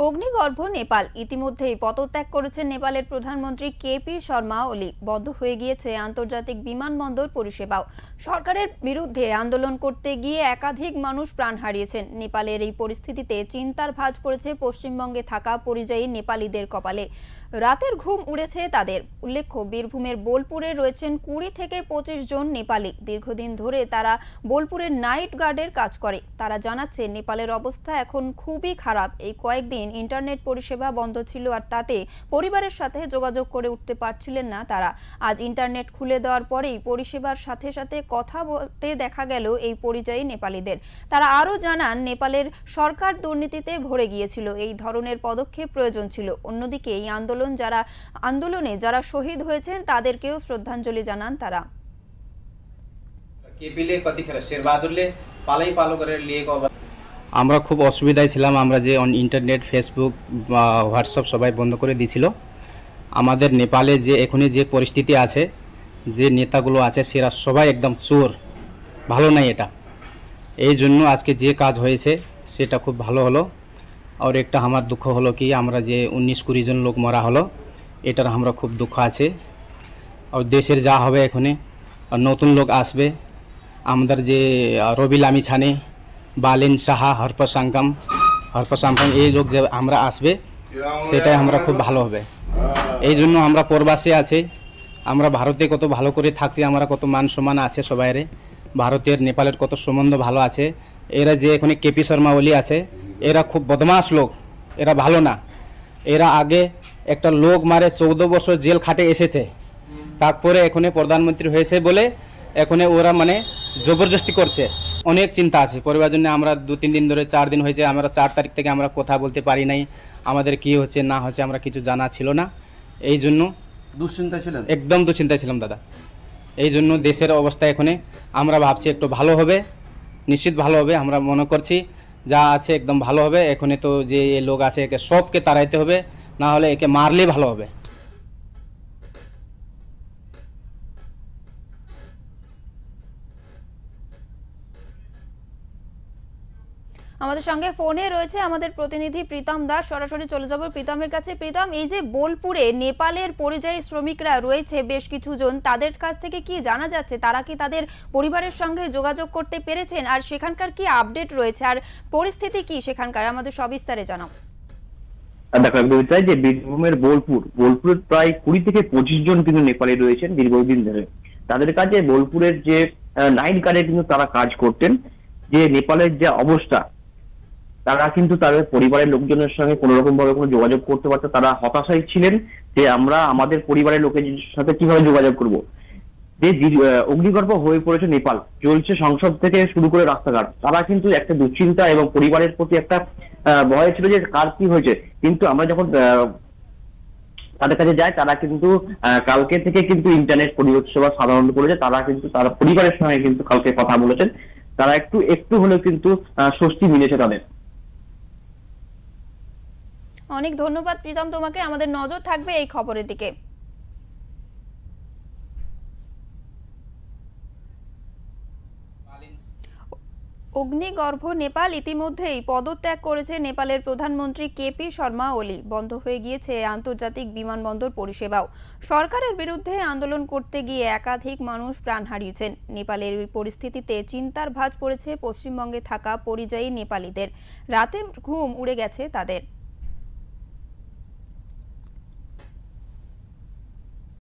অগ্নিগর্ভ নেপাল ইতিমধ্যেই পদত্যাগ করেছেন নেপালের প্রধানমন্ত্রী কেপি শর্মা ওলি। বন্ধ হয়ে গিয়েছে আন্তর্জাতিক বিমানবন্দর পরিষেবাও। সরকারের বিরুদ্ধে আন্দোলন করতে গিয়ে একাধিক মানুষ প্রাণ হারিয়েছেন। নেপালের এই পরিস্থিতিতে চিন্তার ভাঁজ পড়েছে পশ্চিমবঙ্গে থাকা পরিযায়ী নেপালিদের কপালে। রাতের ঘুম উড়েছে তাদের। উল্লেখ্য, বীরভূমের বোলপুরে রয়েছেন 20 থেকে 25 জন নেপালি। দীর্ঘদিন ধরে তারা বোলপুরের নাইট গার্ডের কাজ করে। তারা জানাচ্ছে নেপালের অবস্থা এখন খুবই খারাপ। এই কয়েকদিন ইন্টারনেট পরিষেবা বন্ধ ছিল, আর তাতে পরিবারের সাথে যোগাযোগ করে উঠতে পারছিলেন না তারা। আজ ইন্টারনেট খুলে দেওয়ার পরেই পরিষেবার সাথে সাথে কথা বলতে দেখা গেল এই পরিযায়ী নেপালিদের। তারা আরও জানান, নেপালের সরকার দুর্নীতিতে ভরে গিয়েছিল। এই ধরনের পদক্ষেপ প্রয়োজন ছিল। অন্যদিকে এই আন্দোলনে যারা শহীদ হয়েছেন তাদেরকেও শ্রদ্ধাঞ্জলি জানান তারা। আমরা খুব অসুবিধায় ছিলাম। আমরা যে ইন্টারনেট, ফেসবুক, হোয়াটসঅ্যাপ সবাই বন্ধ করে দিয়েছিল। আমাদের নেপালে যে এখনই যে পরিস্থিতি আছে, যে নেতাগুলো আছে সেরা সবাই একদম চোর, ভালো নাই এটা। এই জন্য আজকে যে কাজ হয়েছে সেটা খুব ভালো হলো। আর একটা আমার দুঃখ হলো কি, আমরা যে 19-20 জন লোক মরা হলো, এটার আমরা খুব দুঃখ আছে। আর দেশের যা হবে এখানে নতুন লোক আসবে, আমাদের যে রবি লামি ছানে, বালিন সাহা, হরপসাঙ্কাম এই লোক যে আমরা আসবে, সেটাই আমরা খুব ভালো হবে। এই জন্য আমরা প্রবাসী আছি। আমরা ভারতে কত ভালো করে থাকছি, আমরা কত মান সম্মান আছে সবাইরে। ভারতের নেপালের কত সম্বন্ধ ভালো আছে। এরা যে এখানে কেপি শর্মা ওলি আছে, এরা খুব বদমাশ লোক, এরা ভালো না। এরা আগে একটা লোক মারে 14 বছর জেল খাটে এসেছে, তারপরে এখানে প্রধানমন্ত্রী হয়েছে বলে এখানে ওরা মানে জবরদস্তি করছে। অনেক চিন্তা আছে পরিবার জন্য। আমরা 2-3 দিন ধরে, 4 দিন হয়েছে, আমরা 4 তারিখ থেকে আমরা কথা বলতে পারি নাই। আমাদের কি হচ্ছে না হচ্ছে আমরা কিছু জানা ছিল না। এই জন্য দুশ্চিন্তা ছিলেন, একদম দুশ্চিন্তায় ছিলাম দাদা। এই জন্য দেশের অবস্থা এখানে আমরা ভাবছি একটু ভালো হবে, নিশ্চিত ভালো হবে। আমরা মনে করছি যা আছে একদম ভালো হবে। এখানে তো যে লোক আছে একে সবকে তাড়াইতে হবে, না হলে একে মারলেই ভালো হবে। আমাদের সঙ্গে ফোনে রয়েছে আমাদের প্রতিনিধি প্রীতম দাস। সরাসরি চলে যাব প্রীতমের কাছে। প্রীতম, এই যে বোলপুরে নেপালের পরিযায়ী শ্রমিকরা রয়েছে বেশ কিছু জন, তাদের কাছ থেকে কি জানা যাচ্ছে? তারা কি তাদের পরিবারের সঙ্গে যোগাযোগ করতে পেরেছেন? আর সেখানকার কি আপডেট রয়েছে, আর পরিস্থিতি কি সেখানকার, আমাদের সবিস্তারে জানাও। দেখো, একদম চাই যে বীরভূমের বোলপুরের প্রায় 20 থেকে 25 জন কিন্তু নেপালি রয়েছেন দীর্ঘদিন ধরে। তাদের কাছে বোলপুরের যে নাইট গার্ডে কিন্তু তারা কাজ করতেন। যে নেপালের যে অবস্থা, তারা কিন্তু তাদের পরিবারের লোকজনের সঙ্গে কোন রকম ভাবে কোনো যোগাযোগ করতে পারতো। তারা হতাশায় ছিলেন যে আমরা আমাদের পরিবারের লোকের সাথে কিভাবে যোগাযোগ করব। যে অগ্নিগর্ভ হয়ে পড়েছে নেপাল, চলছে সংসদ থেকে শুরু করে রাস্তাঘাট। তারা কিন্তু একটা দুশ্চিন্তা এবং পরিবারের প্রতি একটা ভয় ছিল যে কার কি হয়েছে। কিন্তু আমরা যখন তাদের কাছে যাই, তারা কিন্তু কালকে থেকে কিন্তু ইন্টারনেট পরিষেবা সাধারণ করেছে। তারা কিন্তু তার পরিবারের সঙ্গে কিন্তু কালকে কথা বলেছেন। তারা একটু হলেও কিন্তু স্বস্তি মিলেছে তাদের। অনেক ধন্যবাদ প্রীতম তোমাকে। আমাদের নজর থাকবে এই খবরের দিকে। অগ্নিগর্ভ নেপাল ইতিমধ্যেই পদত্যাগ করেছে নেপালের প্রধানমন্ত্রী কেপি শর্মা ওলি। বন্ধ হয়ে গিয়েছে আন্তর্জাতিক বিমানবন্দর পরিষেবাও। সরকারের বিরুদ্ধে আন্দোলন করতে গিয়ে একাধিক মানুষ প্রাণ হারিয়েছেন। নেপালের এই পরিস্থিতিতে চিন্তার ভাঁজ পড়েছে পশ্চিমবঙ্গে থাকা পরিযায়ী নেপালিদের। রাতে ঘুম উড়ে গেছে তাদের।